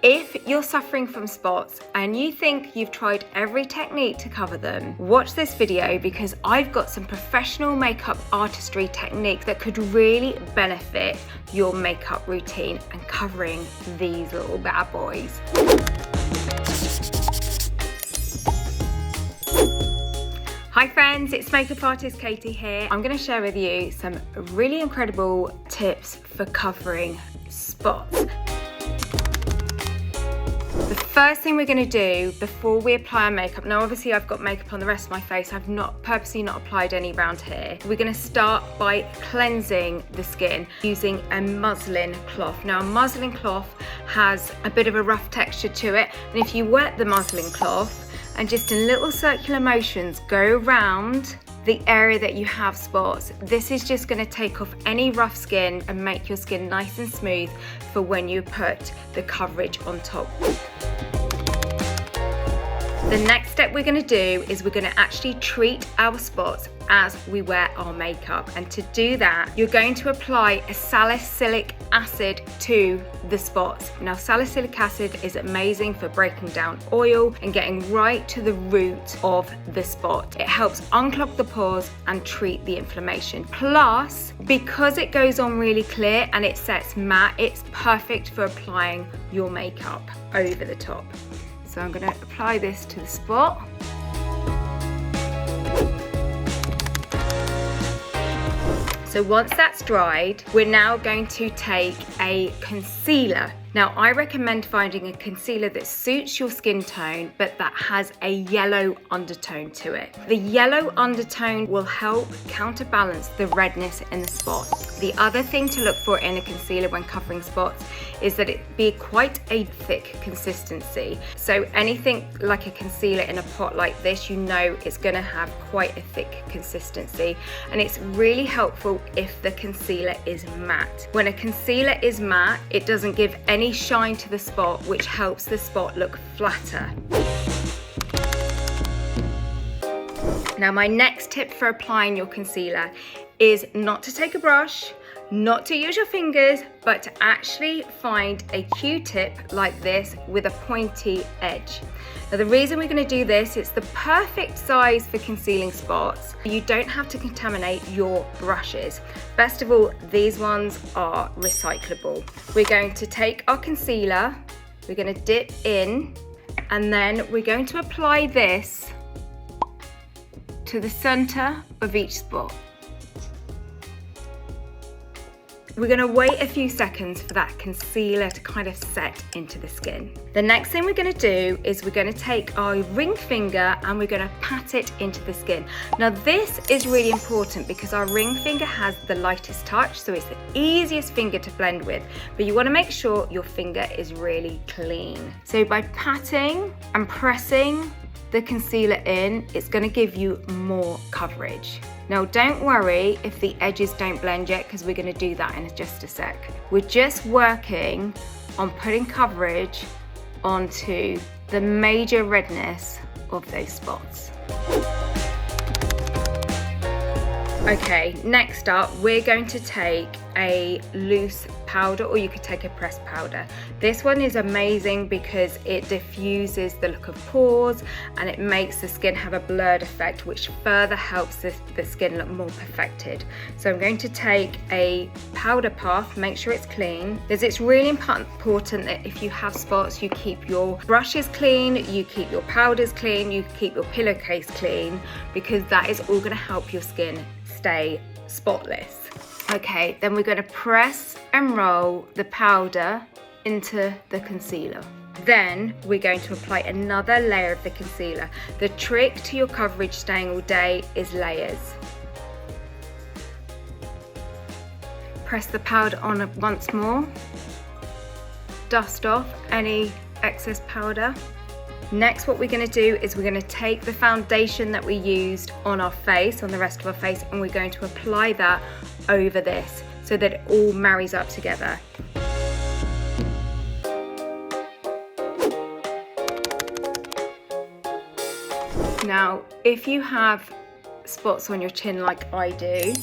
If you're suffering from spots and you think you've tried every technique to cover them, watch this video because I've got some professional makeup artistry techniques that could really benefit your makeup routine and covering these little bad boys. Hi friends, it's makeup artist Katie here. I'm going to share with you some really incredible tips for covering spots. The first thing we're going to do before we apply our makeup, now obviously I've got makeup on the rest of my face, I've purposely not applied any around here. We're going to start by cleansing the skin using a muslin cloth. Now a muslin cloth has a bit of a rough texture to it, and if you wet the muslin cloth and just in little circular motions go around the area that you have spots, this is just going to take off any rough skin and make your skin nice and smooth for when you put the coverage on top. The next step we're going to do is we're going to actually treat our spots as we wear our makeup, and to do that you're going to apply a salicylic acid to the spots. Now salicylic acid is amazing for breaking down oil and getting right to the root of the spot. It helps unclog the pores and treat the inflammation. Plus, because it goes on really clear and it sets matte, it's perfect for applying your makeup over the top. So I'm going to apply this to the spot. So once that's dried, we're now going to take a concealer. Now I recommend finding a concealer that suits your skin tone but that has a yellow undertone to it. The yellow undertone will help counterbalance the redness in the spot. The other thing to look for in a concealer when covering spots is that it be quite a thick consistency. So anything like a concealer in a pot like this, you know it's going to have quite a thick consistency, and it's really helpful if the concealer is matte. When a concealer is matte, it doesn't give any shine to the spot, which helps the spot look flatter. Now my next tip for applying your concealer is not to take a brush, not to use your fingers, but to actually find a Q-tip like this with a pointy edge. Now the reason we're going to do this, it's the perfect size for concealing spots. You don't have to contaminate your brushes. Best of all, these ones are recyclable. We're going to take our concealer, we're going to dip in, and then we're going to apply this to the center of each spot. We're going to wait a few seconds for that concealer to kind of set into the skin. The next thing we're going to do is we're going to take our ring finger and we're going to pat it into the skin. Now this is really important because our ring finger has the lightest touch, so it's the easiest finger to blend with, but you want to make sure your finger is really clean. So by patting and pressing the concealer in, it's going to give you more coverage. Now don't worry if the edges don't blend yet, because we're going to do that in just a sec. We're just working on putting coverage onto the major redness of those spots. Okay, next up we're going to take a loose powder, or you could take a pressed powder. This one is amazing because it diffuses the look of pores and it makes the skin have a blurred effect, which further helps the skin look more perfected. So I'm going to take a powder puff, make sure it's clean, because it's really important that if you have spots, you keep your brushes clean, you keep your powders clean, you keep your pillowcase clean, because that is all going to help your skin stay spotless. Okay, then we're going to press and roll the powder into the concealer. Then we're going to apply another layer of the concealer. The trick to your coverage staying all day is layers. Press the powder on once more. Dust off any excess powder. Next, what we're going to do is we're going to take the foundation that we used on our face, on the rest of our face, and we're going to apply that over this so that it all marries up together. Now, if you have spots on your chin like I do,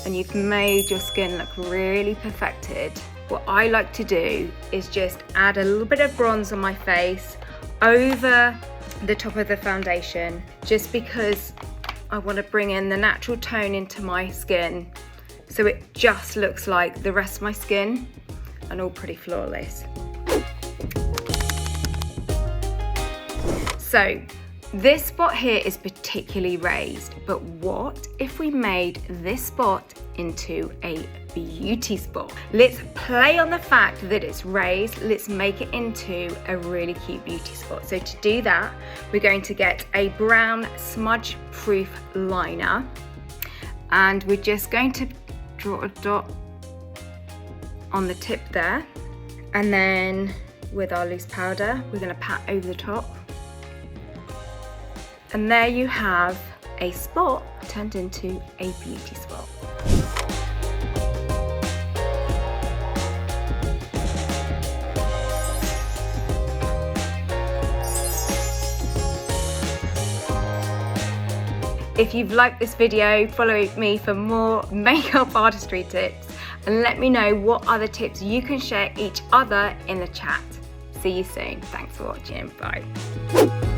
and you've made your skin look really perfected, what I like to do is just add a little bit of bronze on my face over the top of the foundation, just because I want to bring in the natural tone into my skin so it just looks like the rest of my skin and all pretty flawless. So this spot here is particularly raised, but what if we made this spot into a beauty spot? Let's play on the fact that it's raised. Let's make it into a really cute beauty spot. So to do that, we're going to get a brown smudge proof liner, and we're just going to draw a dot on the tip there, and then with our loose powder we're going to pat over the top, and there you have a spot turned into a beauty spot. If you've liked this video, follow me for more makeup artistry tips, and let me know what other tips you can share each other in the chat. See you soon. Thanks for watching. Bye.